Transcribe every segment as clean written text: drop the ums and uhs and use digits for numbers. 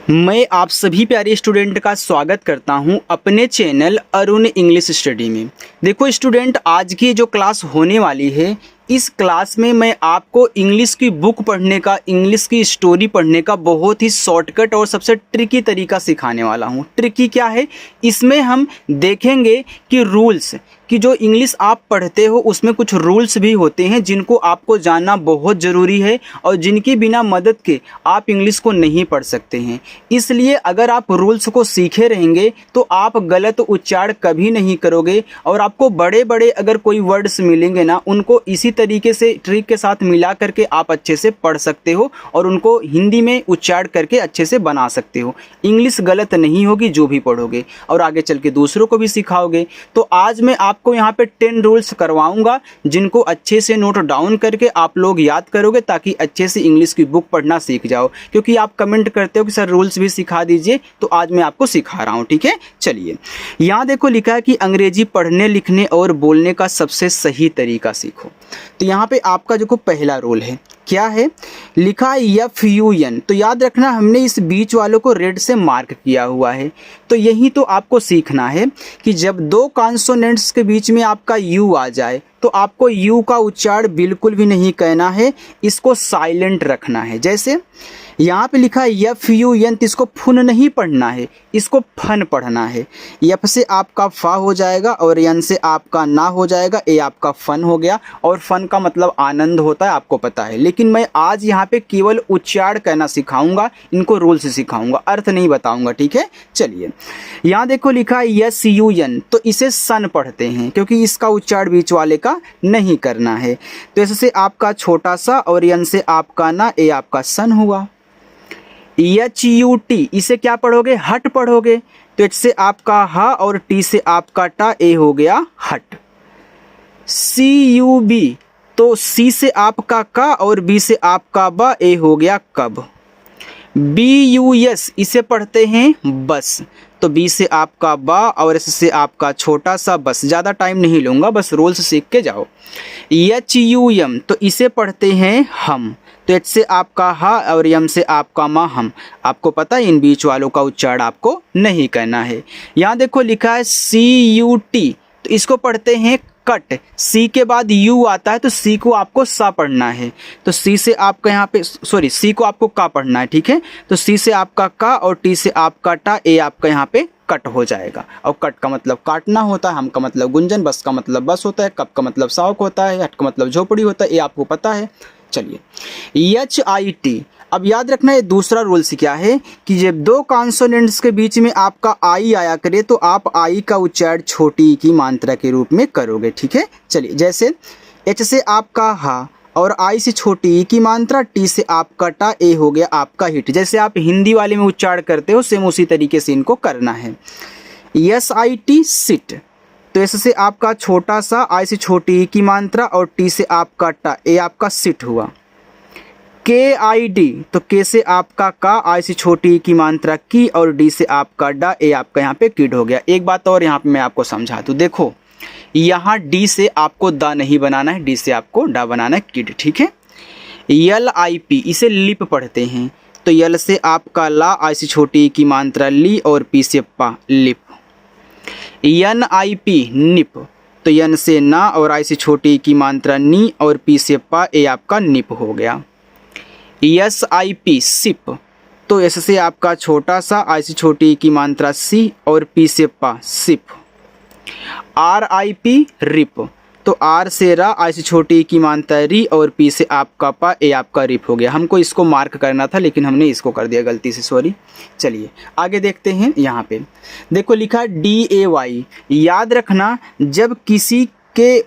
मैं आप सभी प्यारे स्टूडेंट का स्वागत करता हूं अपने चैनल अरुण इंग्लिश स्टडी में। देखो स्टूडेंट, आज की जो क्लास होने वाली है, इस क्लास में मैं आपको इंग्लिश की बुक पढ़ने का, इंग्लिश की स्टोरी पढ़ने का बहुत ही शॉर्टकट और सबसे ट्रिकी तरीका सिखाने वाला हूं। ट्रिकी क्या है? इसमें हम देखेंगे कि रूल्स कि जो इंग्लिश आप पढ़ते हो उसमें कुछ रूल्स भी होते हैं जिनको आपको जानना बहुत ज़रूरी है और जिनके बिना मदद के आप इंग्लिश को नहीं पढ़ सकते हैं। इसलिए अगर आप रूल्स को सीखे रहेंगे तो आप गलत उच्चारण कभी नहीं करोगे और आपको बड़े बड़े अगर कोई वर्ड्स मिलेंगे ना, उनको इसी तरीके से ट्रिक के साथ मिला करके आप अच्छे से पढ़ सकते हो और उनको हिंदी में उच्चारण करके अच्छे से बना सकते हो। इंग्लिश गलत नहीं होगी जो भी पढ़ोगे और आगे चल के दूसरों को भी सिखाओगे। तो आज मैं आपको यहाँ पे 10 रूल्स करवाऊंगा जिनको अच्छे से नोट डाउन करके आप लोग याद करोगे ताकि अच्छे से इंग्लिश की बुक पढ़ना सीख जाओ। क्योंकि आप कमेंट करते हो कि सर रूल्स भी सिखा दीजिए, तो आज मैं आपको सिखा रहा हूँ। ठीक है, चलिए। यहाँ देखो लिखा है कि अंग्रेजी पढ़ने लिखने और बोलने का सबसे सही तरीका सीखो। तो यहाँ पे आपका जो पहला रूल है क्या है? लिखा है FUN। तो याद रखना, हमने इस बीच वालों को रेड से मार्क किया हुआ है। तो यही तो आपको सीखना है कि जब दो कॉन्सोनेंट्स के बीच में आपका U आ जाए तो आपको U का उच्चारण बिल्कुल भी नहीं कहना है, इसको साइलेंट रखना है। जैसे यहाँ पे लिखा है FUN, तो इसको फुन नहीं पढ़ना है, इसको फन पढ़ना है। यफ से आपका फा हो जाएगा और यन से आपका ना हो जाएगा, ए आपका फन हो गया। और फन का मतलब आनंद होता है, आपको पता है। लेकिन मैं आज यहाँ पे केवल उच्चारण कहना सिखाऊंगा, इनको रूल से सिखाऊंगा, अर्थ नहीं बताऊंगा। ठीक है, चलिए। यहाँ देखो लिखा है SUN, तो इसे सन पढ़ते हैं क्योंकि इसका उच्चारण बीच वाले का नहीं करना है। तो ऐसे से आपका छोटा सा और यन से आपका ना, ए आपका सन हुआ। HUT, इसे क्या पढ़ोगे? हट पढ़ोगे। तो एच से आपका हा और टी से आपका टा, ए हो गया हट। CUB, तो सी से आपका का और बी से आपका बा, ए हो गया कब। BUS, इसे पढ़ते हैं बस। तो बी से आपका बा और एस से आपका छोटा सा बस। ज़्यादा टाइम नहीं लूँगा, बस रूल्स सीख के जाओ। HUM, तो इसे पढ़ते हैं हम। तो एच से आपका हा और यम से आपका मा, हम। आपको पता है इन बीच वालों का उच्चारण आपको नहीं करना है। यहाँ देखो लिखा है CUT, तो इसको पढ़ते हैं कट। सी के बाद यू आता है तो सी को आपको सा पढ़ना है। तो सी से आपका यहाँ पे सी को आपको का पढ़ना है। ठीक है, तो सी से आपका का और टी से आपका टा, ए आपका यहाँ पे कट हो जाएगा। और कट का मतलब काटना होता है, हम का मतलब गुंजन, बस का मतलब बस होता है, कप का मतलब साउक होता है, हट का मतलब झोपड़ी होता है, ये आपको पता है। चलिए, HIT। अब याद रखना ये दूसरा रूल्स क्या है कि जब दो कॉन्सोनेंट्स के बीच में आपका आई आया करे तो आप आई का उच्चारण छोटी की मात्रा के रूप में करोगे। ठीक है, चलिए। जैसे एच से आपका हा और आई से छोटी की मात्रा, टी से आपका टा, ए हो गया आपका हिट। जैसे आप हिंदी वाले में उच्चारण करते हो सेम उसी तरीके से इनको करना है। SIT, seat. तो एस से आपका छोटा सा, आई से छोटी की मात्रा और टी से आपका टा, ए आपका सिट हुआ। KID, तो के से आपका का, आई से छोटी की मात्रा की और डी से आपका डा, ए आपका यहाँ पे किड हो गया। एक बात और यहाँ पे मैं आपको समझा दूँ, देखो यहाँ डी से आपको दा नहीं बनाना है, डी से आपको डा बनाना है, किड। ठीक है। LIP, इसे लिप पढ़ते हैं। तो यल से आपका ला, आई से छोटी की मात्रा ली और पी से पा, लिप। NIP, निप। तो यन से ना और आई से छोटी की मात्रा नी और पी से पा, ए आपका निप हो गया। SIP, SIP. तो एस से आपका छोटा सा, आई से छोटी की मात्रा सी और पी से पा, सिप। RIP, rip. तो आर से रा, आई से छोटी की मात्रा री और पी से आपका पा, ए आपका रिप हो गया। हमको इसको मार्क करना था लेकिन हमने इसको कर दिया गलती से, सॉरी। चलिए आगे देखते हैं। यहाँ पे देखो लिखा है DAY। याद रखना, जब किसी के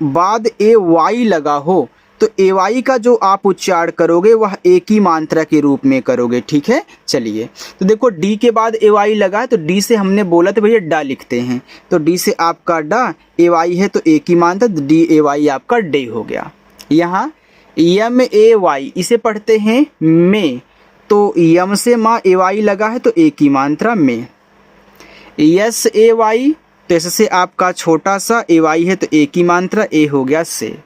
बाद AY लगा हो तो AY का जो आप उच्चारण करोगे वह एक ही मात्रा के रूप में करोगे। ठीक है, चलिए। तो देखो डी के बाद AY लगा है तो डी से हमने बोला तो भैया डा लिखते हैं। तो डी से आपका डा, AY है तो एक ही मात्रा, DAY आपका डे हो गया। यहाँ MAY, इसे पढ़ते हैं में। तो यम से माँ, AY लगा है तो एक ही मात्रा में। SAY, तो ऐसे से आपका छोटा सा, AY है तो एक ही मात्रा, ए हो गया से।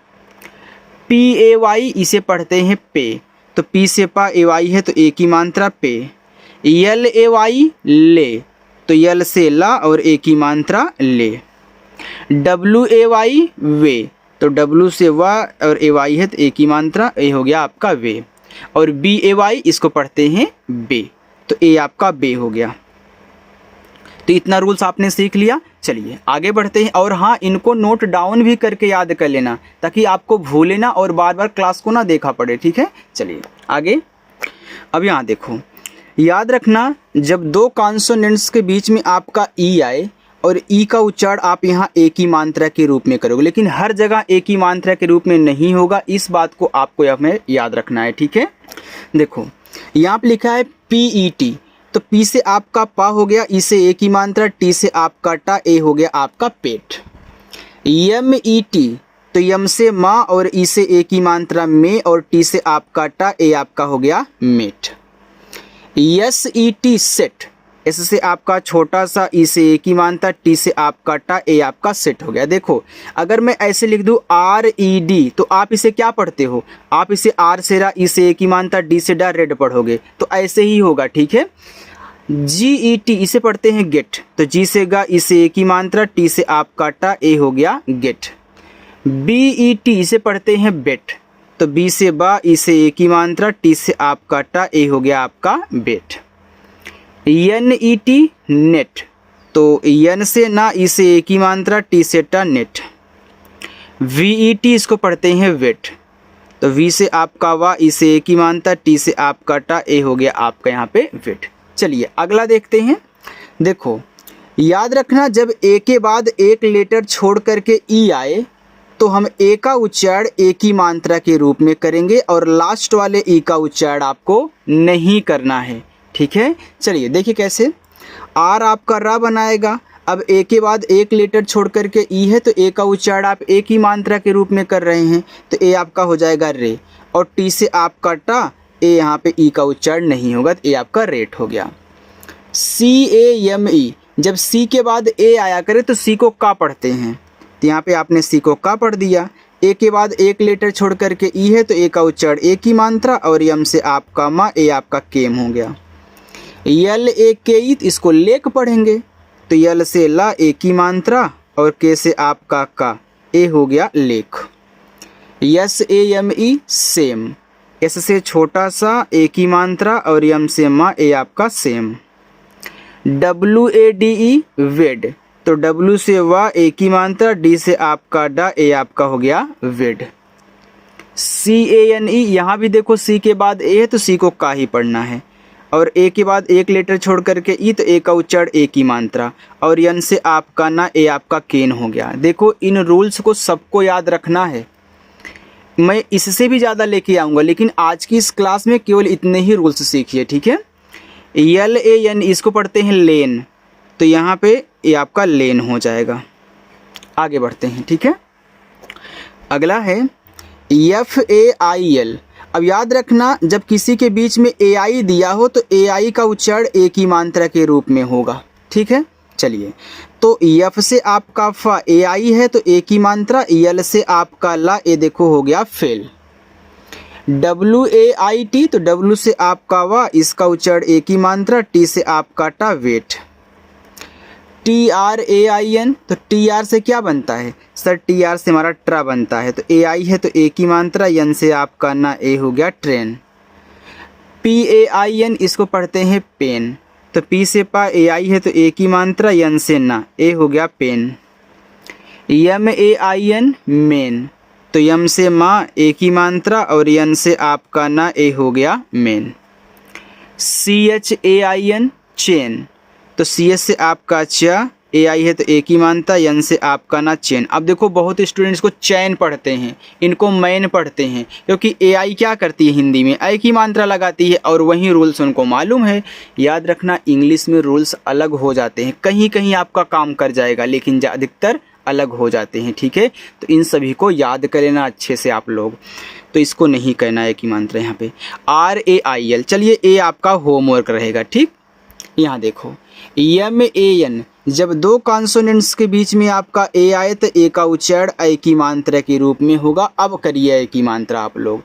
PAY, इसे पढ़ते हैं पे। तो पी से पा, AY है तो एक ही मात्रा पे। LAY ले, तो यल से ला और ए की मात्रा ले। WAY वे, तो W से वा और AY है तो ए की मात्रा, ए हो गया आपका वे। और BAY इसको पढ़ते हैं बे, तो ए आपका बे हो गया। तो इतना रूल्स आपने सीख लिया। चलिए आगे बढ़ते हैं। और हाँ, इनको नोट डाउन भी करके याद कर लेना ताकि आपको भूले ना और बार बार क्लास को ना देखा पड़े, ठीक है। चलिए आगे। अब यहाँ देखो, याद रखना जब दो कॉन्सोनेंट्स के बीच में आपका ई आए और ई का उच्चारण आप यहाँ ए की मात्रा के रूप में करोगे, लेकिन हर जगह ए की मात्रा के रूप में नहीं होगा, इस बात को आपको यहाँ में याद रखना है, ठीक है। देखो यहाँ पे लिखा है PET, तो पी से आपका पा हो गया, ई से ए की मात्रा, टी से आपका टा, ए हो गया आपका पेट। MET, तो यम से माँ और ई से ए की मात्रा में और टी से आपका टा, ए आपका हो गया मेट। SET सेट, एस से आपका छोटा सा, ई से ए की मात्रा, टी से आपका टा, ए आपका सेट हो गया। देखो अगर मैं ऐसे लिख दूं RED, तो आप इसे क्या पढ़ते हो, आप इसे आर से रा, ई से ए की मात्रा, डी से डा, रेड पढ़ोगे, तो ऐसे ही होगा, ठीक है। GET, इसे पढ़ते हैं गेट, तो जी से गा, ई से ए की मात्रा, टी से आपका टा, ए हो गया गेट। BET, इसे पढ़ते हैं बेट, तो बी से बा, ई से ए की मात्रा, टी से आपका टा, ए हो गया आपका बेट। NET नेट, तो यन से ना, ई से ए की मात्रा, टी से टा, नेट। VET, इसको पढ़ते हैं वेट, तो वी से आपका वा, ई से ए की मात्रा, टी से आपका टा, ए हो गया आपका यहाँ पे वेट। चलिए अगला देखते हैं। देखो याद रखना जब ए के बाद एक लेटर छोड़ करके ई आए तो हम ए का उच्चारण ए की मात्रा के रूप में करेंगे और लास्ट वाले ई का उच्चारण आपको नहीं करना है, ठीक है। चलिए देखिए कैसे। आर आपका रा बनाएगा, अब ए के बाद एक लेटर छोड़ करके ई है तो ए का उच्चारण आप ए की मात्रा के रूप में कर रहे हैं, तो ए आपका हो जाएगा रे, और टी से आपका टा, ए यहाँ पे ई का उच्चारण नहीं होगा, तो ए आपका रेट हो गया। CAME, जब सी के बाद ए आया करे तो सी को का पढ़ते हैं, तो यहाँ पे आपने सी को का पढ़ दिया। ए के बाद एक लेटर छोड़ करके ई है तो ए का उच्चारण ए की मात्रा, और यम से आपका मा, ए आपका केम हो गया। LAKE, इसको लेक पढ़ेंगे, तो यल से ला, ए की मात्रा, और के से आपका का, ए हो गया लेक। SAME सेम, एस से छोटा सा, ए की मात्रा, और यम से मा, ए आपका सेम। WADE वेड, तो W से वा, ए की मात्रा, डी से आपका डा, ए आपका हो गया वेड। CANE, यहाँ भी देखो सी के बाद ए है तो सी को का ही पढ़ना है, और ए के बाद एक लेटर छोड़ करके ई, तो ए का उच्चारण ए की मात्रा, और यन से आपका ना, ए आपका केन हो गया। देखो इन रूल्स को सबको याद रखना है, मैं इससे भी ज़्यादा लेके आऊँगा, लेकिन आज की इस क्लास में केवल इतने ही रूल्स सीखिए, ठीक है। LAN, इसको पढ़ते हैं लेन, तो यहाँ पे ये आपका लेन हो जाएगा। आगे बढ़ते हैं, ठीक है। अगला है FAIL। अब याद रखना जब किसी के बीच में AI दिया हो तो AI का उच्चारण ए की मात्रा के रूप में होगा, ठीक है। चलिए, तो F से आपका फा, AI है तो ए की मात्रा, L से आपका ला, ए देखो हो गया फेल। WAIT, तो W से आपका वा, इसका उच्चारण ए की मात्रा, टी से आपका टा, वेट। TRAIN, तो TR से क्या बनता है सर, TR से हमारा ट्रा बनता है, तो AI है तो ए की मात्रा, यन से आपका ना, ए हो गया ट्रेन। PAIN, इसको पढ़ते हैं पेन, तो P से पा, AI है तो ए की मात्रा, यन से ना, ए हो गया पेन। MAIN मेन, तो यम से माँ, ए की मात्रा, और यन से आपका ना, ए हो गया मेन। CHAIN चेन, तो CS से आपका चा, AI है तो ए की मात्रा, यन से आपका ना, चेन। अब देखो बहुत स्टूडेंट्स को चैन पढ़ते हैं, इनको मैन पढ़ते हैं, क्योंकि AI क्या करती है हिंदी में, ए की मात्रा लगाती है, और वही रूल्स उनको मालूम है। याद रखना इंग्लिश में रूल्स अलग हो जाते हैं, कहीं कहीं आपका काम कर जाएगा, लेकिन अधिकतर अलग हो जाते हैं, ठीक है। तो इन सभी को याद कर लेना अच्छे से आप लोग, तो इसको नहीं कहना है कि मात्रा यहाँ पे। RAIL, चलिए ए आपका होमवर्क रहेगा, ठीक। यहाँ देखो MAN, जब दो कॉन्सोनेंट्स के बीच में आपका ए आए तो ए का उच्चारण ऐ की मात्रा के रूप में होगा। अब करिए ऐ की मात्रा आप लोग,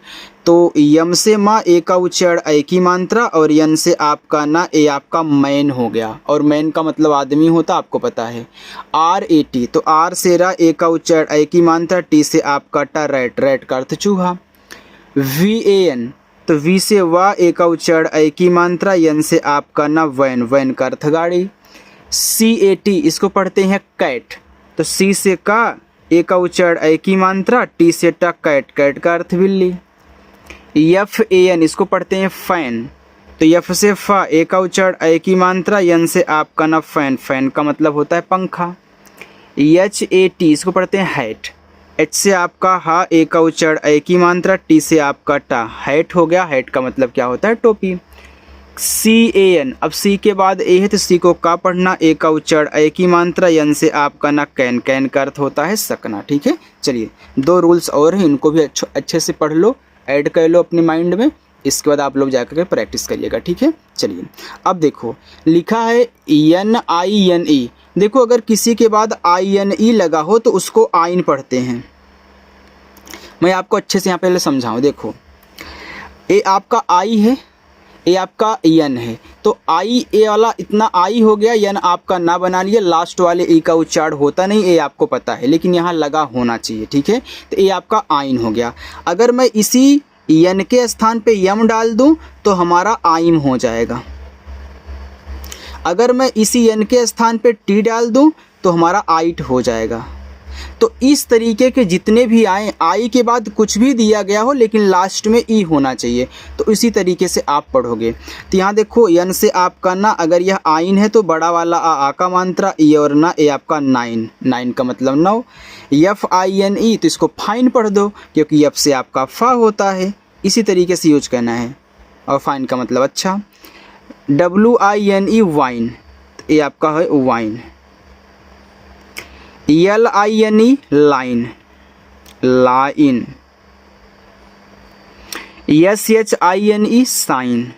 तो यम से माँ ए का उच्चारण ऐ की मात्रा और यन से आपका ना ए आपका मैन हो गया, और मैन का मतलब आदमी होता आपको पता है। आर ए टी, तो आर से रा ए का उच्चारण ऐ की मात्रा, टी से आपका टा रैट, रैट का अर्थ चूहा। वी ए एन, तो वी से वाह ए का उच्चारण ऐ की मात्रा, यन से आपका ना वैन, वैन का अर्थ गाड़ी। सी ए टी, इसको पढ़ते हैं कैट, तो सी से का ए का उच्चारण ऐ की मात्रा, टी से टा कैट, कैट का अर्थ बिल्ली। एफ ए एन, इसको पढ़ते हैं फैन, तो एफ से फा ए का उच्चारण ऐ की मात्रा, यन से आपका ना फैन, फैन का मतलब होता है पंखा। एच ए टी, इसको पढ़ते हैं हैट, एच से आपका हा ए का उच्चारण ऐ की मात्रा, टी से आपका टा, हैट हो गया। हैट का मतलब क्या होता है? टोपी। सी ए एन, अब सी के बाद ए है तो सी को का पढ़ना, ए का उच्चारण ऐ की मात्रा, यन से आपका ना कैन, कैन का अर्थ होता है सकना। ठीक है, चलिए दो रूल्स और हैं, इनको भी अच्छे से पढ़ लो, ऐड कर लो अपने माइंड में, इसके बाद आप लोग जाकर के प्रैक्टिस करिएगा। ठीक है, चलिए अब देखो लिखा है एन आई एन ई। देखो अगर किसी के बाद आई एन ई लगा हो तो उसको आइन पढ़ते हैं। मैं आपको अच्छे से यहाँ पहले समझाऊँ। देखो ए आपका आई है, ए आपका यन है, तो आई ए वाला इतना आई हो गया, यन आपका ना बना लिया, लास्ट वाले ई का उच्चारण होता नहीं, ए आपको पता है, लेकिन यहाँ लगा होना चाहिए। ठीक है, तो ए आपका आइन हो गया। अगर मैं इसी यन के स्थान पे यम डाल दूं तो हमारा आइम हो जाएगा। अगर मैं इसी यन के स्थान पे टी डाल दूं तो हमारा आइट हो जाएगा। तो इस तरीके के जितने भी आए, आई के बाद कुछ भी दिया गया हो लेकिन लास्ट में ई होना चाहिए, तो इसी तरीके से आप पढ़ोगे। तो यहाँ देखो यन से आपका ना, अगर यह आइन है तो बड़ा वाला आ का मात्रा, ई और ना ए आपका नाइन, नाइन का मतलब 9। एफ आई एन ई, तो इसको फाइन पढ़ दो क्योंकि एफ से आपका फा होता है, इसी तरीके से यूज करना है, और फाइन का मतलब अच्छा। W I N E wine, तो ये आपका है wine. L I N E line, line. S H I N E sign.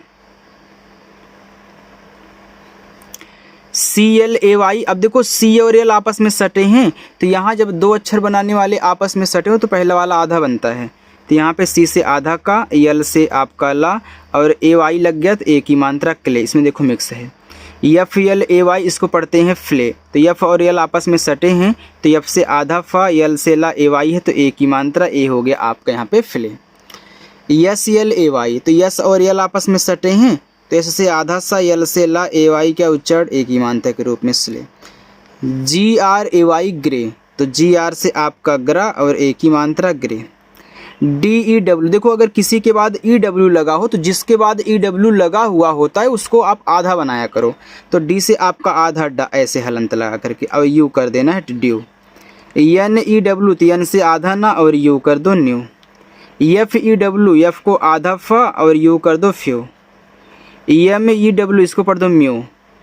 C L A Y, अब देखो सी और एल आपस में सटे हैं, तो यहाँ जब दो अक्षर बनाने वाले आपस में सटे हो तो पहला वाला आधा बनता है, तो यहाँ पे सी से आधा का, एल से आपका ला, और ए वाई लग गया तो ए की मात्रा क्ले, इसमें देखो मिक्स है। एफ एल ए वाई, इसको पढ़ते हैं फ्ले, तो एफ और एल आपस में सटे हैं, तो एफ से आधा फा, एल से ला, ए वाई है तो ए की मात्रा ए हो गया आपका यहाँ पे Phule. S L A Y, तो यस और एल आपस में सटे हैं, तो एस से आधा सा, एल से ला, ए वाई का उच्चारण ए की मात्रा के रूप में स्ले। G R A Y gray, तो जी आर से आपका ग्रा और ए की मात्रा ग्रे। डी ई डब्ल्यू, देखो अगर किसी के बाद ई डब्ल्यू लगा हो तो जिसके बाद ई डब्ल्यू लगा हुआ होता है उसको आप आधा बनाया करो, तो डी से आपका आधा डा, ऐसे हलंत लगा करके, और यू कर देना है ड्यू। एन ई डब्ल्यू, तो एन से आधा ना और यू कर दो new. F E W, F को आधा फा और यू कर दो फ्यू। एम ई डब्ल्यू, इसको पढ़ दो म्यू,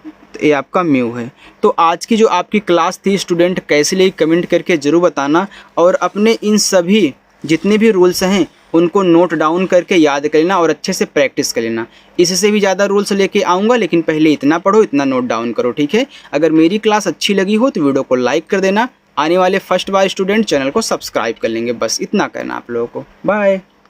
तो ये आपका म्यू है। तो आज की जो आपकी क्लास थी स्टूडेंट कैसे लगी कमेंट करके ज़रूर बताना, और अपने इन सभी जितने भी रूल्स हैं उनको नोट डाउन करके याद कर लेना और अच्छे से प्रैक्टिस कर लेना। इससे भी ज़्यादा रूल्स लेके आऊँगा, लेकिन पहले इतना पढ़ो, इतना नोट डाउन करो। ठीक है, अगर मेरी क्लास अच्छी लगी हो तो वीडियो को लाइक कर देना। आने वाले फर्स्ट बार स्टूडेंट चैनल को सब्सक्राइब कर लेंगे, बस इतना करना आप लोगों को। बाय।